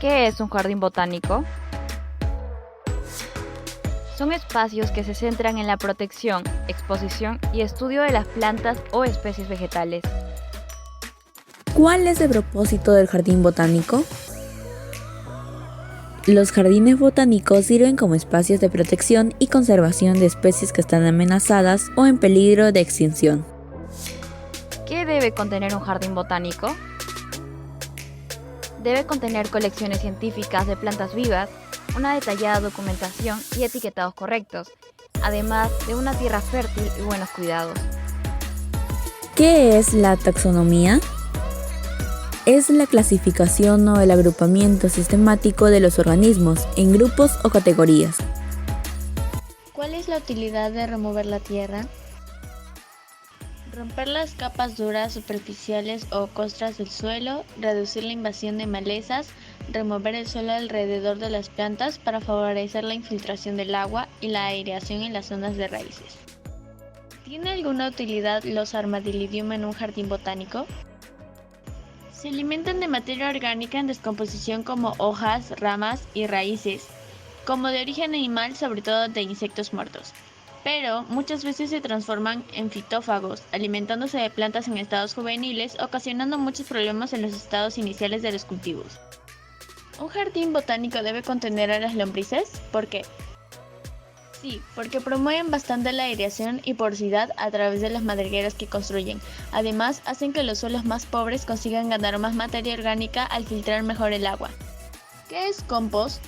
¿Qué es un jardín botánico? Son espacios que se centran en la protección, exposición y estudio de las plantas o especies vegetales. ¿Cuál es el propósito del jardín botánico? Los jardines botánicos sirven como espacios de protección y conservación de especies que están amenazadas o en peligro de extinción. ¿Qué debe contener un jardín botánico? Debe contener colecciones científicas de plantas vivas, una detallada documentación y etiquetados correctos, además de una tierra fértil y buenos cuidados. ¿Qué es la taxonomía? Es la clasificación o el agrupamiento sistemático de los organismos en grupos o categorías. ¿Cuál es la utilidad de remover la tierra? Romper las capas duras, superficiales o costras del suelo, reducir la invasión de malezas, remover el suelo alrededor de las plantas para favorecer la infiltración del agua y la aireación en las zonas de raíces. ¿Tiene alguna utilidad los Armadillidium en un jardín botánico? Se alimentan de materia orgánica en descomposición como hojas, ramas y raíces, como de origen animal, sobre todo de insectos muertos. Pero muchas veces se transforman en fitófagos, alimentándose de plantas en estados juveniles, ocasionando muchos problemas en los estados iniciales de los cultivos. ¿Un jardín botánico debe contener a las lombrices? ¿Por qué? Sí, porque promueven bastante la aireación y porosidad a través de las madrigueras que construyen. Además, hacen que los suelos más pobres consigan ganar más materia orgánica al filtrar mejor el agua. ¿Qué es compost?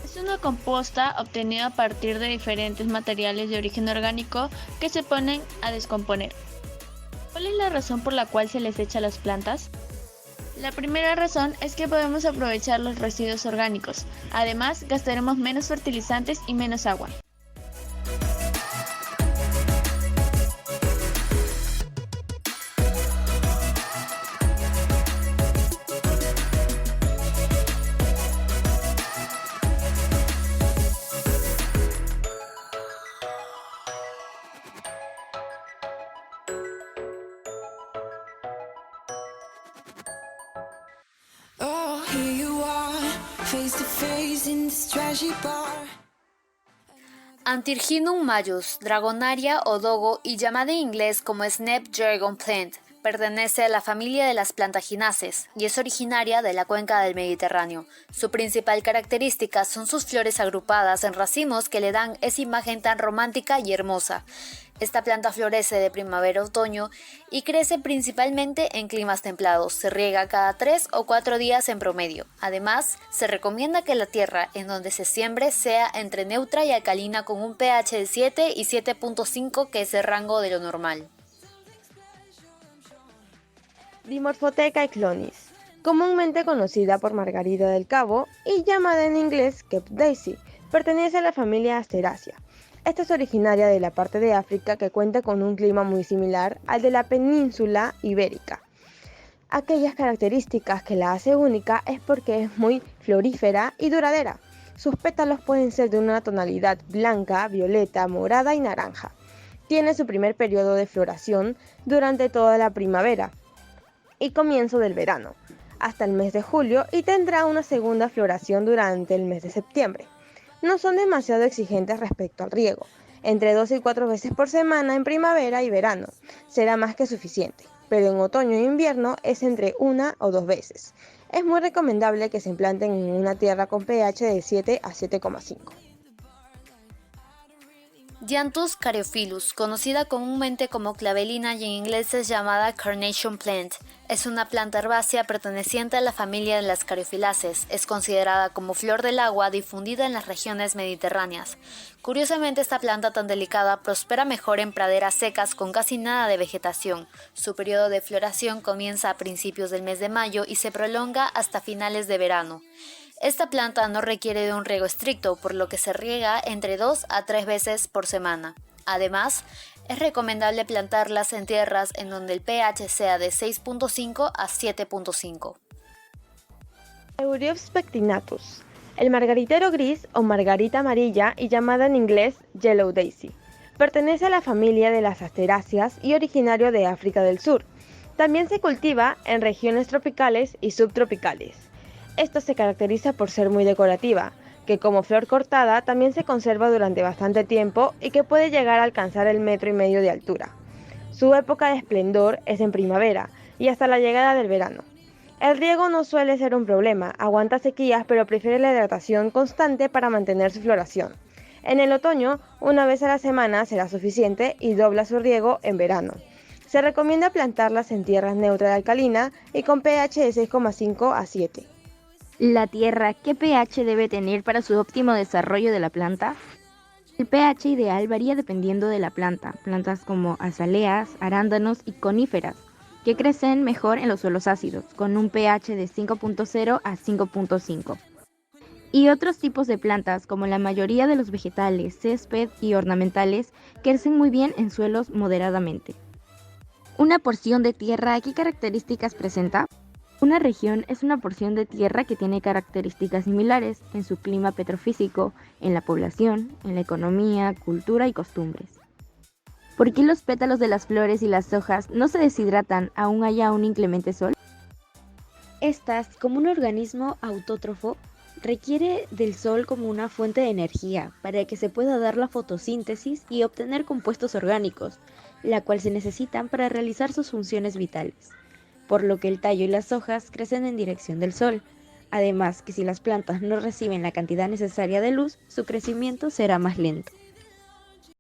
Es una composta obtenida a partir de diferentes materiales de origen orgánico que se ponen a descomponer. ¿Cuál es la razón por la cual se les echa a las plantas? La primera razón es que podemos aprovechar los residuos orgánicos. Además, gastaremos menos fertilizantes y menos agua. Oh, here you are, face to face in this trashy bar. Antirrhinum majus, Dragonaria o dogo y llamada en inglés como Snapdragon Plant, pertenece a la familia de las plantagináceas y es originaria de la cuenca del Mediterráneo. Su principal característica son sus flores agrupadas en racimos que le dan esa imagen tan romántica y hermosa. Esta planta florece de primavera a otoño y crece principalmente en climas templados. Se riega cada 3 o 4 días en promedio. Además, se recomienda que la tierra en donde se siembre sea entre neutra y alcalina con un pH de 7 y 7.5, que es el rango de lo normal. Dimorphotheca eclonis, comúnmente conocida por Margarita del Cabo y llamada en inglés Cape Daisy, pertenece a la familia Asteraceae. Esta es originaria de la parte de África que cuenta con un clima muy similar al de la península ibérica. Aquellas características que la hace única es porque es muy florífera y duradera. Sus pétalos pueden ser de una tonalidad blanca, violeta, morada y naranja. Tiene su primer periodo de floración durante toda la primavera y comienzo del verano, hasta el mes de julio, y tendrá una segunda floración durante el mes de septiembre. No son demasiado exigentes respecto al riego, entre 2 y 4 veces por semana en primavera y verano, será más que suficiente, pero en otoño e invierno es entre 1 o 2 veces. Es muy recomendable que se implanten en una tierra con pH de 7 a 7,5. Dianthus caryophyllus, conocida comúnmente como clavelina y en inglés es llamada Carnation Plant, es una planta herbácea perteneciente a la familia de las Caryophyllaceae. Es considerada como flor del agua difundida en las regiones mediterráneas. Curiosamente, esta planta tan delicada prospera mejor en praderas secas con casi nada de vegetación. Su periodo de floración comienza a principios del mes de mayo y se prolonga hasta finales de verano. Esta planta no requiere de un riego estricto, por lo que se riega entre 2 a 3 veces por semana. Además, es recomendable plantarlas en tierras en donde el pH sea de 6.5 a 7.5. Euripus pectinatus, el margaritero gris o margarita amarilla y llamada en inglés Yellow Daisy. Pertenece a la familia de las Asteráceas y originario de África del Sur. También se cultiva en regiones tropicales y subtropicales. Esto se caracteriza por ser muy decorativa, que como flor cortada también se conserva durante bastante tiempo y que puede llegar a alcanzar el 1,5 metros de altura. Su época de esplendor es en primavera y hasta la llegada del verano. El riego no suele ser un problema, aguanta sequías pero prefiere la hidratación constante para mantener su floración. En el otoño, una vez a la semana será suficiente y dobla su riego en verano. Se recomienda plantarlas en tierras neutras de alcalina y con pH de 6,5 a 7. La tierra, ¿qué pH debe tener para su óptimo desarrollo de la planta? El pH ideal varía dependiendo de la planta. Plantas como azaleas, arándanos y coníferas, que crecen mejor en los suelos ácidos, con un pH de 5.0 a 5.5. Y otros tipos de plantas, como la mayoría de los vegetales, césped y ornamentales, crecen muy bien en suelos moderadamente. Una porción de tierra, ¿qué características presenta? Una región es una porción de tierra que tiene características similares en su clima petrofísico, en la población, en la economía, cultura y costumbres. ¿Por qué los pétalos de las flores y las hojas no se deshidratan aún haya un inclemente sol? Estas, como un organismo autótrofo, requiere del sol como una fuente de energía para que se pueda dar la fotosíntesis y obtener compuestos orgánicos, la cual se necesitan para realizar sus funciones vitales, por lo que el tallo y las hojas crecen en dirección del sol. Además que si las plantas no reciben la cantidad necesaria de luz, su crecimiento será más lento.